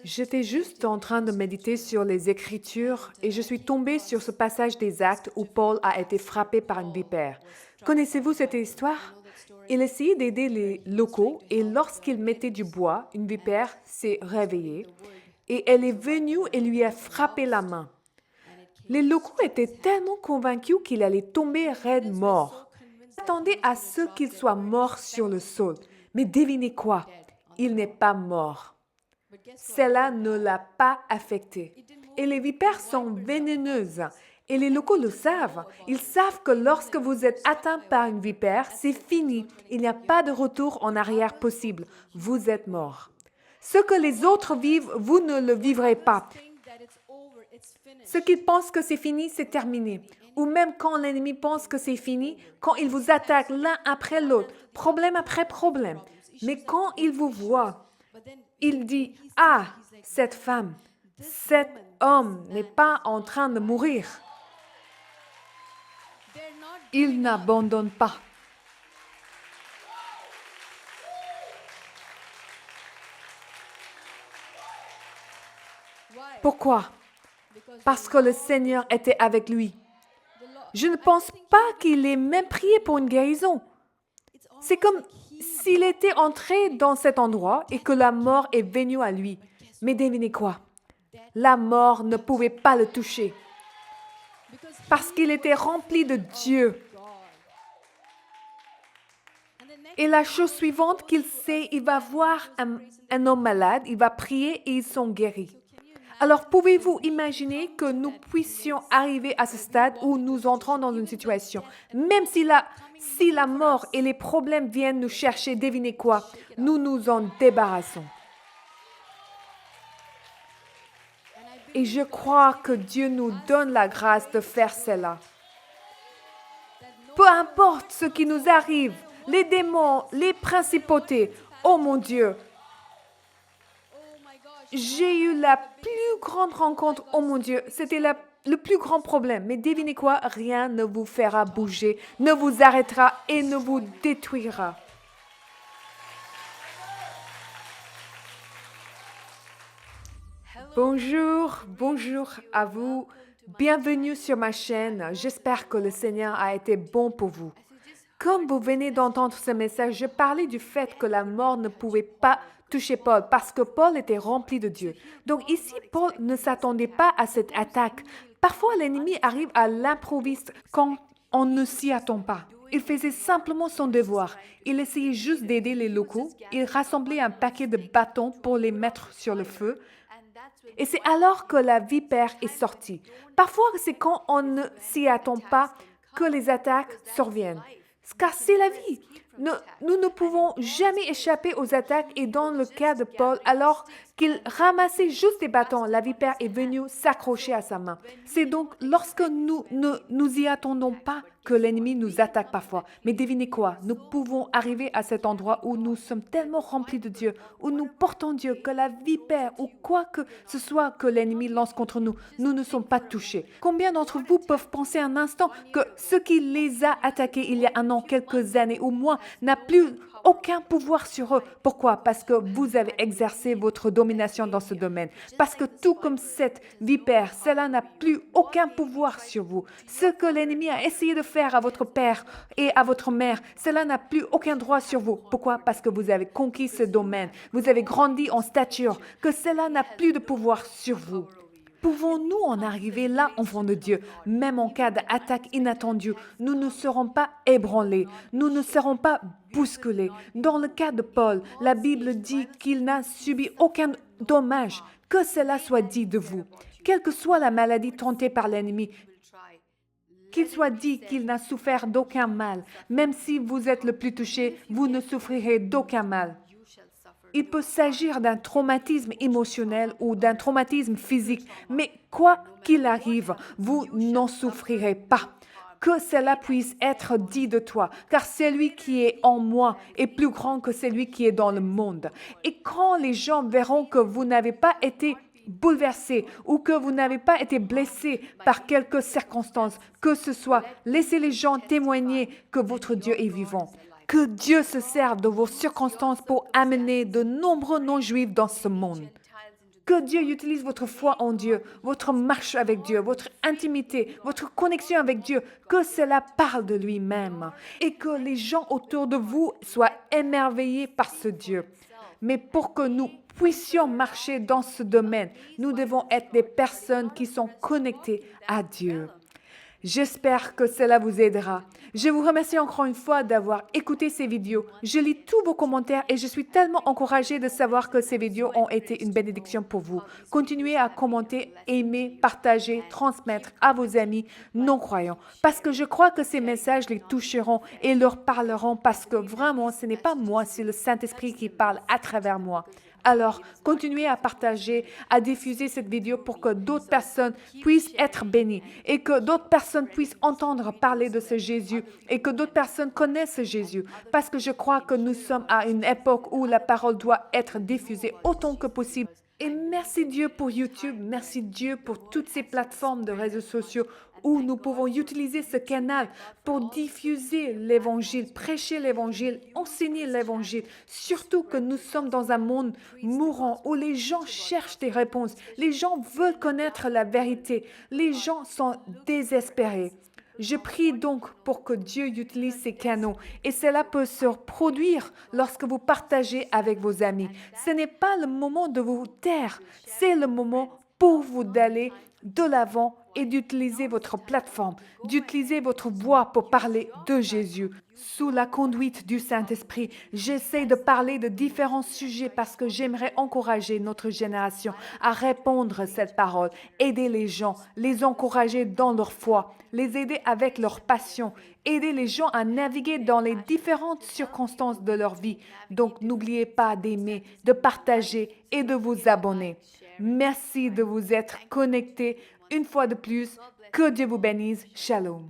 J'étais juste en train de méditer sur les Écritures et je suis tombée sur ce passage des Actes où Paul a été frappé par une vipère. Connaissez-vous cette histoire? Il essayait d'aider les locaux et lorsqu'il mettait du bois, une vipère s'est réveillée et elle est venue et lui a frappé la main. Les locaux étaient tellement convaincus qu'il allait tomber raide mort. Ils attendaient à ce qu'il soit mort sur le sol. Mais devinez quoi? Il n'est pas mort. Cela ne l'a pas affecté. Et les vipères sont vénéneuses. Et les locaux le savent. Ils savent que lorsque vous êtes atteint par une vipère, c'est fini. Il n'y a pas de retour en arrière possible. Vous êtes mort. Ce que les autres vivent, vous ne le vivrez pas. Ceux qui pensent que c'est fini, c'est terminé. Ou même quand l'ennemi pense que c'est fini, quand il vous attaque l'un après l'autre, problème après problème. Mais quand il vous voit, il dit, « Ah, cette femme, cet homme n'est pas en train de mourir. » Il n'abandonne pas. Pourquoi? Parce que le Seigneur était avec lui. Je ne pense pas qu'il ait même prié pour une guérison. C'est comme s'il était entré dans cet endroit et que la mort est venue à lui. Mais devinez quoi? La mort ne pouvait pas le toucher parce qu'il était rempli de Dieu. Et la chose suivante qu'il sait, il va voir un homme malade, il va prier et ils sont guéris. Alors, pouvez-vous imaginer que nous puissions arriver à ce stade où nous entrons dans une situation, même si la mort et les problèmes viennent nous chercher, devinez quoi? Nous nous en débarrassons. Et je crois que Dieu nous donne la grâce de faire cela. Peu importe ce qui nous arrive, les démons, les principautés, oh mon Dieu, j'ai eu la plus grande rencontre, oh mon Dieu, c'était le plus grand problème. Mais devinez quoi, rien ne vous fera bouger, ne vous arrêtera et ne vous détruira. Bonjour à vous. Bienvenue sur ma chaîne. J'espère que le Seigneur a été bon pour vous. Comme vous venez d'entendre ce message, je parlais du fait que la mort ne pouvait pas toucher Paul parce que Paul était rempli de Dieu. Donc ici, Paul ne s'attendait pas à cette attaque. Parfois, l'ennemi arrive à l'improviste quand on ne s'y attend pas. Il faisait simplement son devoir. Il essayait juste d'aider les locaux. Il rassemblait un paquet de bâtons pour les mettre sur le feu. Et c'est alors que la vipère est sortie. Parfois, c'est quand on ne s'y attend pas que les attaques surviennent. Car c'est la vie. Nous ne pouvons jamais échapper aux attaques et dans le cas de Paul, alors qu'il ramassait juste des bâtons, la vipère est venue s'accrocher à sa main. C'est donc lorsque nous ne nous y attendons pas que l'ennemi nous attaque parfois. Mais devinez quoi? Nous pouvons arriver à cet endroit où nous sommes tellement remplis de Dieu, où nous portons Dieu, que la vipère ou quoi que ce soit que l'ennemi lance contre nous, nous ne sommes pas touchés. Combien d'entre vous peuvent penser un instant que ce qui les a attaqués il y a un an, quelques années ou mois, n'a plus aucun pouvoir sur eux? Pourquoi? Parce que vous avez exercé votre domination dans ce domaine. Parce que tout comme cette vipère, cela n'a plus aucun pouvoir sur vous. Ce que l'ennemi a essayé de faire à votre père et à votre mère, cela n'a plus aucun droit sur vous. Pourquoi? Parce que vous avez conquis ce domaine. Vous avez grandi en stature, que cela n'a plus de pouvoir sur vous. Pouvons-nous en arriver là, enfants de Dieu? Même en cas d'attaque inattendue, nous ne serons pas ébranlés, nous ne serons pas bousculés. Dans le cas de Paul, la Bible dit qu'il n'a subi aucun dommage. Que cela soit dit de vous. Quelle que soit la maladie tentée par l'ennemi, qu'il soit dit qu'il n'a souffert d'aucun mal. Même si vous êtes le plus touché, vous ne souffrirez d'aucun mal. Il peut s'agir d'un traumatisme émotionnel ou d'un traumatisme physique, mais quoi qu'il arrive, vous n'en souffrirez pas. Que cela puisse être dit de toi, car celui qui est en moi est plus grand que celui qui est dans le monde. Et quand les gens verront que vous n'avez pas été bouleversé ou que vous n'avez pas été blessé par quelques circonstances, que ce soit, laissez les gens témoigner que votre Dieu est vivant. Que Dieu se serve de vos circonstances pour amener de nombreux non-juifs dans ce monde. Que Dieu utilise votre foi en Dieu, votre marche avec Dieu, votre intimité, votre connexion avec Dieu, que cela parle de lui-même et que les gens autour de vous soient émerveillés par ce Dieu. Mais pour que nous puissions marcher dans ce domaine, nous devons être des personnes qui sont connectées à Dieu. J'espère que cela vous aidera. Je vous remercie encore une fois d'avoir écouté ces vidéos. Je lis tous vos commentaires et je suis tellement encouragée de savoir que ces vidéos ont été une bénédiction pour vous. Continuez à commenter, aimer, partager, transmettre à vos amis non-croyants parce que je crois que ces messages les toucheront et leur parleront parce que vraiment, ce n'est pas moi, c'est le Saint-Esprit qui parle à travers moi. Alors, continuez à partager, à diffuser cette vidéo pour que d'autres personnes puissent être bénies et que d'autres personnes puissent entendre parler de ce Jésus et que d'autres personnes connaissent ce Jésus. Parce que je crois que nous sommes à une époque où la parole doit être diffusée autant que possible. Et merci Dieu pour YouTube, merci Dieu pour toutes ces plateformes de réseaux sociaux où nous pouvons utiliser ce canal pour diffuser l'Évangile, prêcher l'Évangile, enseigner l'Évangile. Surtout que nous sommes dans un monde mourant où les gens cherchent des réponses, les gens veulent connaître la vérité, les gens sont désespérés. Je prie donc pour que Dieu utilise ces canaux et cela peut se produire lorsque vous partagez avec vos amis. Ce n'est pas le moment de vous taire, c'est le moment pour vous d'aller de l'avant et d'utiliser votre plateforme, d'utiliser votre voix pour parler de Jésus. Sous la conduite du Saint-Esprit, j'essaie de parler de différents sujets parce que j'aimerais encourager notre génération à répondre à cette parole, aider les gens, les encourager dans leur foi, les aider avec leur passion, aider les gens à naviguer dans les différentes circonstances de leur vie. Donc, n'oubliez pas d'aimer, de partager et de vous abonner. Merci de vous être connectés une fois de plus. Que Dieu vous bénisse. Shalom.